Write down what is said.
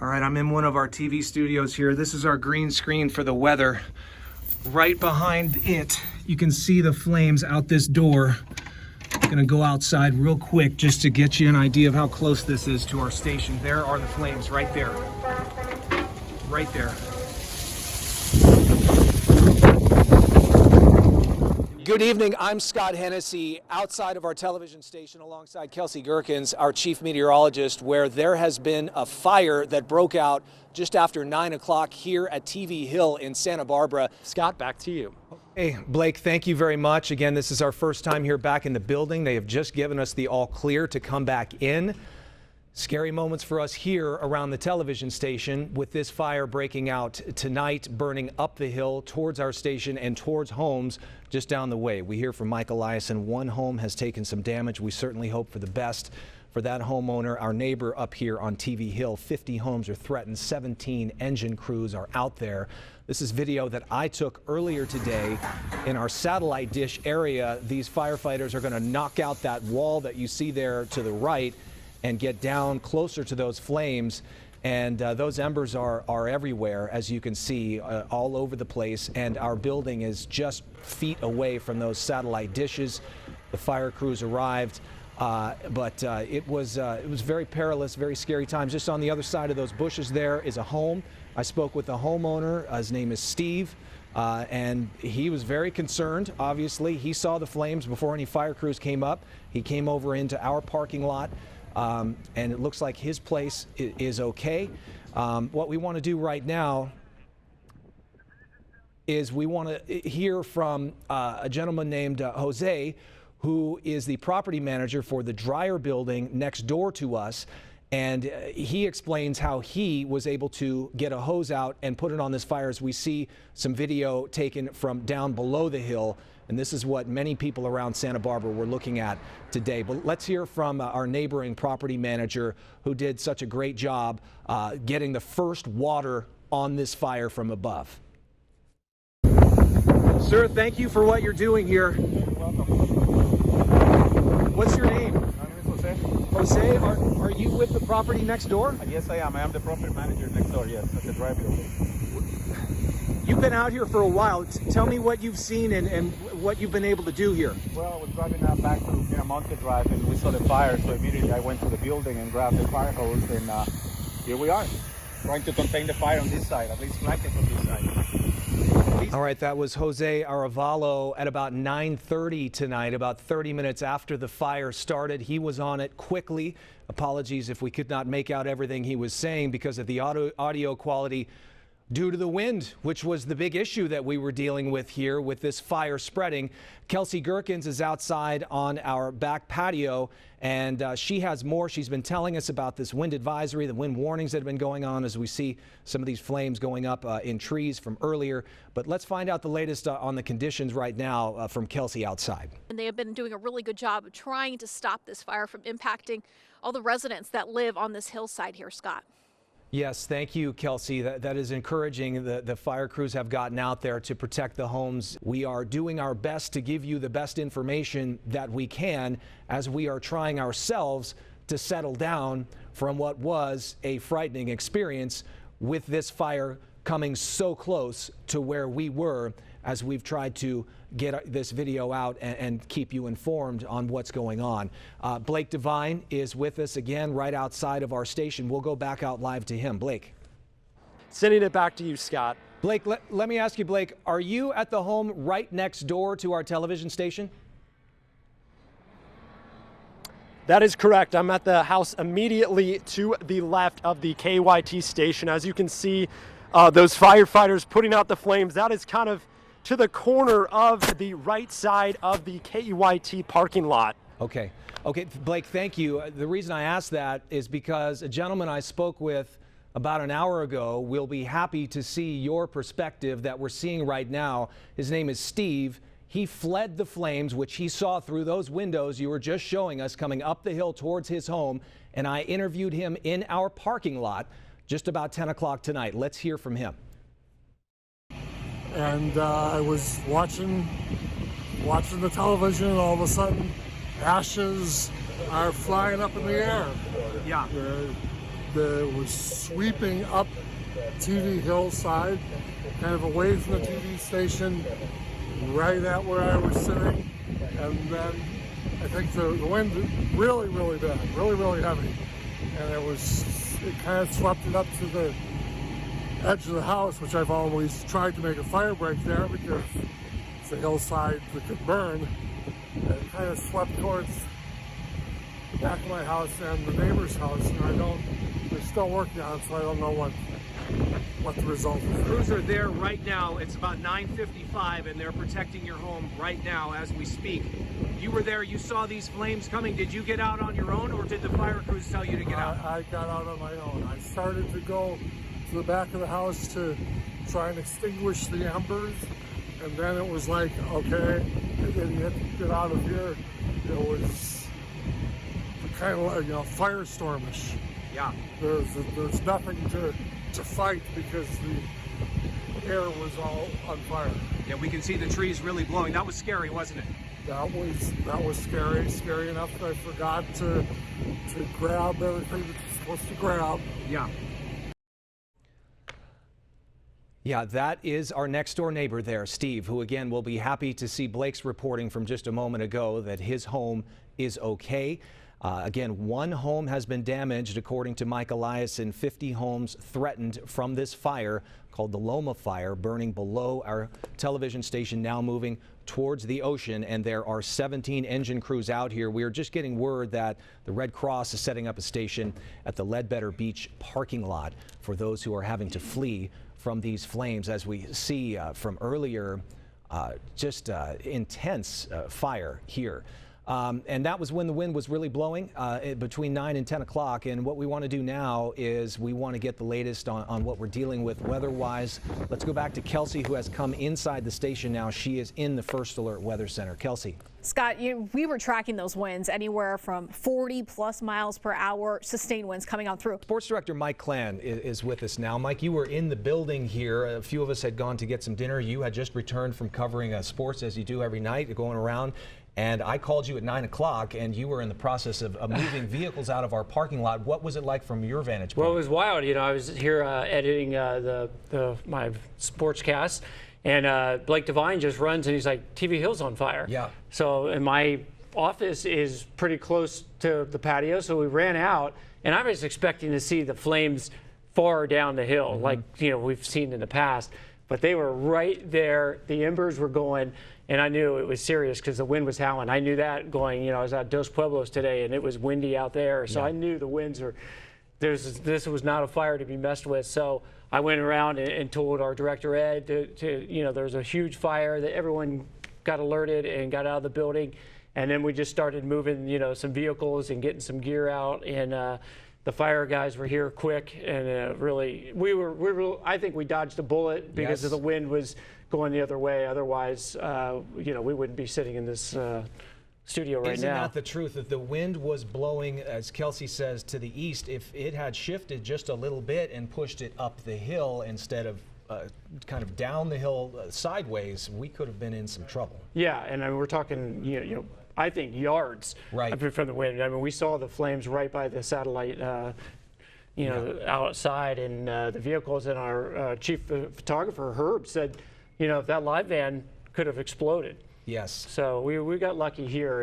All right, I'm in one of our TV studios here. This is our green screen for the weather. Right behind it, you can see the flames out this door. I'm gonna go outside real quick just to get you an idea of how close this is to our station. There are the flames right there. Right there. Good evening, I'm Scott Hennessee, outside of our television station alongside Kelsey Gerkins, our chief meteorologist, where there has been a fire that broke out just after 9 o'clock here at TV Hill in Santa Barbara. Scott, back to you. Hey, Blake, thank you very much. Again, this is our first time here back in the building. They have just given us the all clear to come back in. Scary moments for us here around the television station with this fire breaking out tonight, burning up the hill towards our station and towards homes just down the way. We hear from Mike Eliason. One home has taken some damage. We certainly hope for the best for that homeowner. Our neighbor up here on TV Hill, 50 homes are threatened. 17 engine crews are out there. This is video that I took earlier today in our satellite dish area. These firefighters are going to knock out that wall that you see there to the right and get down closer to those flames. And those embers are everywhere, as you can see, all over the place. And our building is just feet away from those satellite dishes. The fire crews arrived, but it was very perilous, very scary times. Just on the other side of those bushes there is a home. I spoke with the homeowner. His name is Steve. And he was very concerned. Obviously, he saw the flames before any fire crews came up. He came over into our parking lot. And it looks like his place is okay. What we want to do right now is we want to hear from a gentleman named Jose, who is the property manager for the dryer building next door to us. And he explains how he was able to get a hose out and put it on this fire, as we see some video taken from down below the hill. And this is what many people around Santa Barbara were looking at today. But let's hear from our neighboring property manager, who did such a great job getting the first water on this fire from above. Sir, thank you for what you're doing here. You're welcome. What's your name? My name is Jose. Jose, are you with the property next door? Yes, I am. I am the property manager next door, yes, at the dryer building. You've been out here for a while. Tell me what you've seen and what you've been able to do here. Well, I was driving back to Miramonte Drive, and we saw the fire, so immediately I went to the building and grabbed the fire hose, and here we are, trying to contain the fire on this side, at least flank it from this side. All right, that was Jose Arevalo at about 9:30 tonight, about 30 minutes after the fire started. He was on it quickly. Apologies if we could not make out everything he was saying because of the audio quality due to the wind, which was the big issue that we were dealing with here with this fire spreading. Kelsey Gerkins is outside on our back patio, and she has more. She's been telling us about this wind advisory, the wind warnings that have been going on as we see some of these flames going up in trees from earlier. But let's find out the latest on the conditions right now from Kelsey outside. And they have been doing a really good job of trying to stop this fire from impacting all the residents that live on this hillside here, Scott. Yes, thank you, Kelsey. That is encouraging. The fire crews have gotten out there to protect the homes. We are doing our best to give you the best information that we can as we are trying ourselves to settle down from what was a frightening experience with this fire coming so close to where we were, as we've tried to get this video out and keep you informed on what's going on. Blake Devine is with us again right outside of our station. We'll go back out live to him. Blake. Sending it back to you, Scott. Blake, let me ask you, Blake, are you at the home right next door to our television station? That is correct. I'm at the house immediately to the left of the KEYT station. As you can see, those firefighters putting out the flames. That is kind of to the corner of the right side of the KEYT parking lot. Okay, Blake, thank you. The reason I asked that is because a gentleman I spoke with about an hour ago will be happy to see your perspective that we're seeing right now. His name is Steve. He fled the flames, which he saw through those windows you were just showing us coming up the hill towards his home, and I interviewed him in our parking lot just about 10 o'clock tonight. Let's hear from him. And I was watching the television, and all of a sudden ashes are flying up in the air. Yeah. that was sweeping up TV hillside, kind of away from the TV station, right at where I was sitting. And then I think the wind really, really bad, really, really heavy. And it kind of swept it up to the edge of the house, which I've always tried to make a fire break there because it's a hillside that could burn. And it kind of swept towards the back of my house and the neighbor's house, and they're still working on it, so I don't know what the result is. Crews are there right now. It's about 9:55, and they're protecting your home right now as we speak. You were there, you saw these flames coming. Did you get out on your own, or did the fire crews tell you to get out? I got out on my own. I started to go to the back of the house to try and extinguish the embers, and then it was like, okay, you have to get out of here. It was kind of like, firestormish. Yeah. There's nothing to fight because the air was all on fire. Yeah, we can see the trees really blowing. That was scary, wasn't it? That was scary enough that I forgot to grab everything that you're supposed to grab. Yeah. Yeah, that is our next door neighbor there, Steve, who again will be happy to see Blake's reporting from just a moment ago that his home is okay. Again, one home has been damaged, according to Mike Eliason. 50 homes threatened from this fire called the Loma fire, burning below our television station, now moving towards the ocean. And there are 17 engine crews out here. We are just getting word that the Red Cross is setting up a station at the Ledbetter Beach parking lot for those who are having to flee from these flames, as we see from earlier, intense fire here. And that was when the wind was really blowing between 9 and 10 o'clock. And what we want to do now is we want to get the latest on what we're dealing with weather-wise. Let's go back to Kelsey, who has come inside the station now. She is in the First Alert Weather Center. Kelsey. Scott, we were tracking those winds anywhere from 40+ miles per hour, sustained winds coming on through. Sports Director Mike Klan is with us now. Mike, you were in the building here. A few of us had gone to get some dinner. You had just returned from covering sports, as you do every night, going around. And I called you at 9 o'clock, and you were in the process of moving vehicles out of our parking lot. What was it like from your vantage point? Well, it was wild. I was here editing my sportscast, and Blake Devine just runs, and he's like, TV Hill's on fire. Yeah. So, and my office is pretty close to the patio, so we ran out, and I was expecting to see the flames far down the hill, like we've seen in the past. But they were right there. The embers were going. And I knew it was serious because the wind was howling. I knew that going, I was at Dos Pueblos today, and it was windy out there. So I knew the winds were, this was not a fire to be messed with. So I went around and told our director, Ed, there was a huge fire, that everyone got alerted and got out of the building. And then we just started moving, some vehicles and getting some gear out. And the fire guys were here quick, and really, I think we dodged a bullet because of the wind was going the other way. Otherwise, we wouldn't be sitting in this studio right now. Isn't that the truth? That the wind was blowing, as Kelsey says, to the east. If it had shifted just a little bit and pushed it up the hill instead of kind of down the hill sideways, we could have been in some trouble. Yeah, and we're talking, I think yards from the wind. I mean, we saw the flames right by the satellite, outside, and the vehicles. And our chief photographer, Herb, said, if that live van could have exploded. Yes. So we got lucky here.